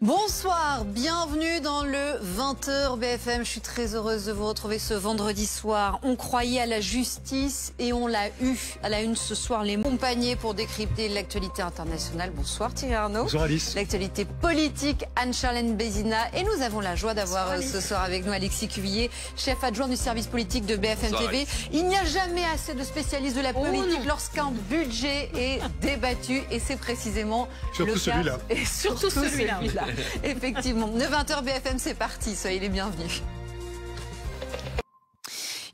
Bonsoir, bienvenue dans le 20h BFM. Je suis très heureuse de vous retrouver ce vendredi soir. On croyait à la justice et on l'a eu. À la une ce soir, les accompagnés pour décrypter l'actualité internationale. Bonsoir Thierry Arnaud. Bonsoir Alice. L'actualité politique, Anne-Charlène Bézina. Et nous avons la joie d'avoir ce soir avec nous Alexis Cuvillier, chef adjoint du service politique de BFM TV. Il n'y a jamais assez de spécialistes de la politique lorsqu'un budget est débattu. Et c'est précisément surtout le cas. Celui-là. Et surtout celui-là. Effectivement. 9h BFM, c'est parti. Soyez les bienvenus.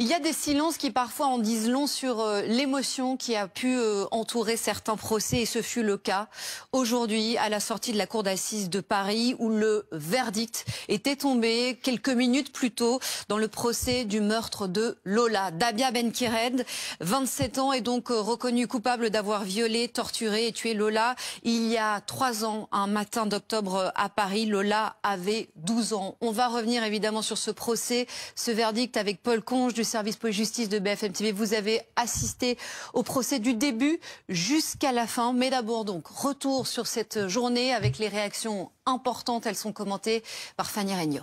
Il y a des silences qui parfois en disent long sur l'émotion qui a pu entourer certains procès et ce fut le cas aujourd'hui à la sortie de la cour d'assises de Paris où le verdict était tombé quelques minutes plus tôt dans le procès du meurtre de Lola. Dabia Benkired, 27 ans, est donc reconnue coupable d'avoir violé, torturé et tué Lola il y a 3 ans, un matin d'octobre à Paris. Lola avait 12 ans. On va revenir évidemment sur ce procès, ce verdict avec Paul Conge du service police-justice de BFM TV. Vous avez assisté au procès du début jusqu'à la fin. Mais d'abord donc, retour sur cette journée avec les réactions importantes. Elles sont commentées par Fanny Regnault.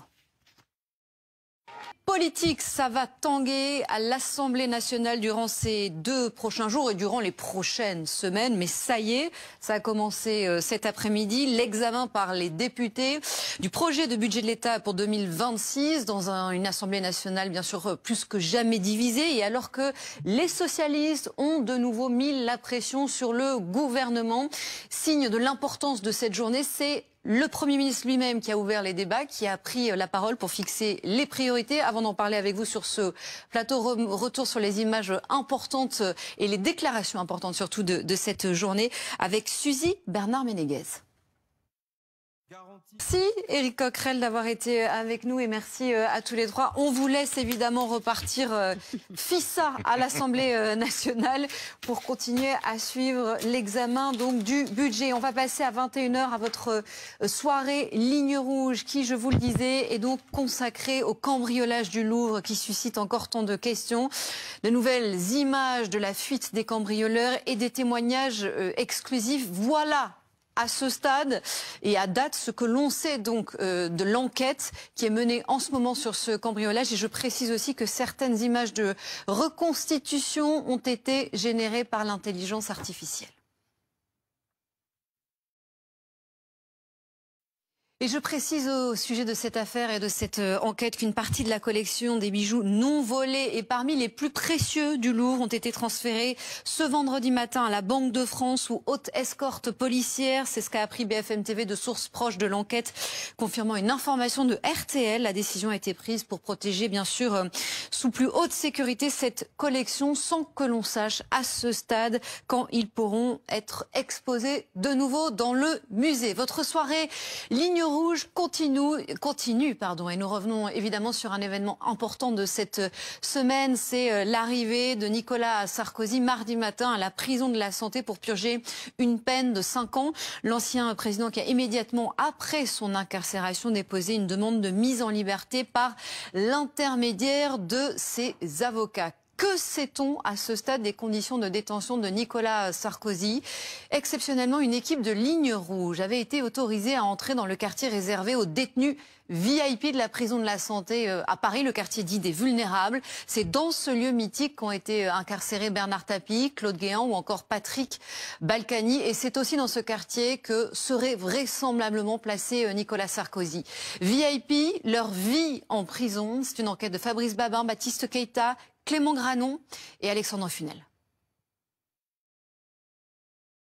Politique, ça va tanguer à l'Assemblée nationale durant ces 2 prochains jours et durant les prochaines semaines. Mais ça y est, ça a commencé cet après-midi. L'examen par les députés du projet de budget de l'État pour 2026 dans une Assemblée nationale bien sûr plus que jamais divisée. Et alors que les socialistes ont de nouveau mis la pression sur le gouvernement, signe de l'importance de cette journée, c'est le Premier ministre lui-même qui a ouvert les débats, qui a pris la parole pour fixer les priorités. Avant d'en parler avec vous sur ce plateau, retour sur les images importantes et les déclarations importantes surtout de cette journée avec Suzy Bernard-Ménéguez. Merci Éric Coquerel d'avoir été avec nous et merci à tous les trois. On vous laisse évidemment repartir fissa à l'Assemblée nationale pour continuer à suivre l'examen donc du budget. On va passer à 21h à votre soirée Ligne Rouge qui, je vous le disais, est donc consacrée au cambriolage du Louvre qui suscite encore tant de questions. De nouvelles images de la fuite des cambrioleurs et des témoignages exclusifs. Voilà à ce stade et à date ce que l'on sait donc de l'enquête qui est menée en ce moment sur ce cambriolage. Et je précise aussi que certaines images de reconstitution ont été générées par l'intelligence artificielle. Et je précise au sujet de cette affaire et de cette enquête qu'une partie de la collection des bijoux non volés et parmi les plus précieux du Louvre ont été transférés ce vendredi matin à la Banque de France ou haute escorte policière. C'est ce qu'a appris BFM TV de sources proches de l'enquête, confirmant une information de RTL. La décision a été prise pour protéger bien sûr sous plus haute sécurité cette collection sans que l'on sache à ce stade quand ils pourront être exposés de nouveau dans le musée. Votre soirée Ligne Rouge continue, et nous revenons évidemment sur un événement important de cette semaine, c'est l'arrivée de Nicolas Sarkozy mardi matin à la prison de la Santé pour purger une peine de 5 ans. L'ancien président qui a immédiatement après son incarcération déposé une demande de mise en liberté par l'intermédiaire de ses avocats. Que sait-on à ce stade des conditions de détention de Nicolas Sarkozy? Exceptionnellement, une équipe de Ligne Rouge avait été autorisée à entrer dans le quartier réservé aux détenus VIP de la prison de la Santé à Paris, le quartier dit des vulnérables. C'est dans ce lieu mythique qu'ont été incarcérés Bernard Tapie, Claude Guéant ou encore Patrick Balkany. Et c'est aussi dans ce quartier que serait vraisemblablement placé Nicolas Sarkozy. VIP, leur vie en prison, c'est une enquête de Fabrice Babin, Baptiste Keita, Clément Granon et Alexandre Funel.